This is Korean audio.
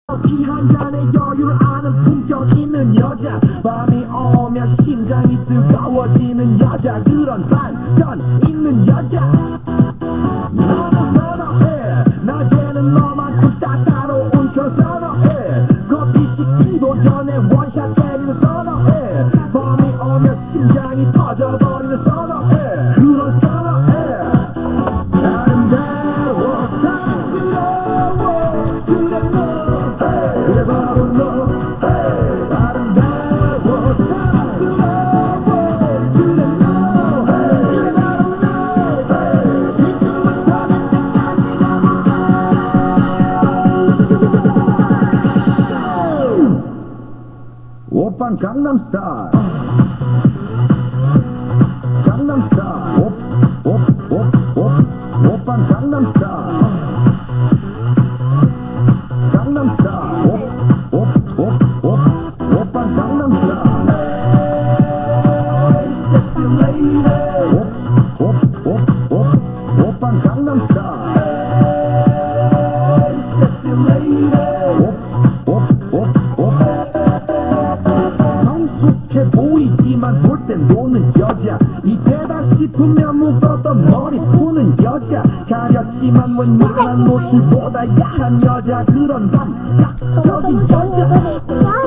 커피 한 잔에 여유를 아는 품격 있는 여자, 밤이 오면 심장이 뜨거워지는 여자, 그런 반전 있는 여자. 너는 선호해, 낮에는 너만큼 따사로운 걸 선호해. 커피 식기도 전에 원샷 때리는 선호해. 밤이 오면 심장이 터져버리는 선호해. 그런 선호해. 아름다워 사랑스러워 그래 너, 그래 바로 너. 아름다워 사랑스러워 그래 너, 그래 바로 너. 이쯤부터 날 때까지 가볼까. 오빤 강남스타일, 강남스타일, 오빤 강남스타일, 강남스타일, 오빤 강남스타일. Sexy lady, 오빤 강남스타일. Sexy lady, 성숙해 보이지만 볼 땐 노는 여자, 이때다 싶으면 묶었던 머리 푸는 여자, 가렸지만 웬만한 노출보다 야한 여자, 그런 감각적인 여자.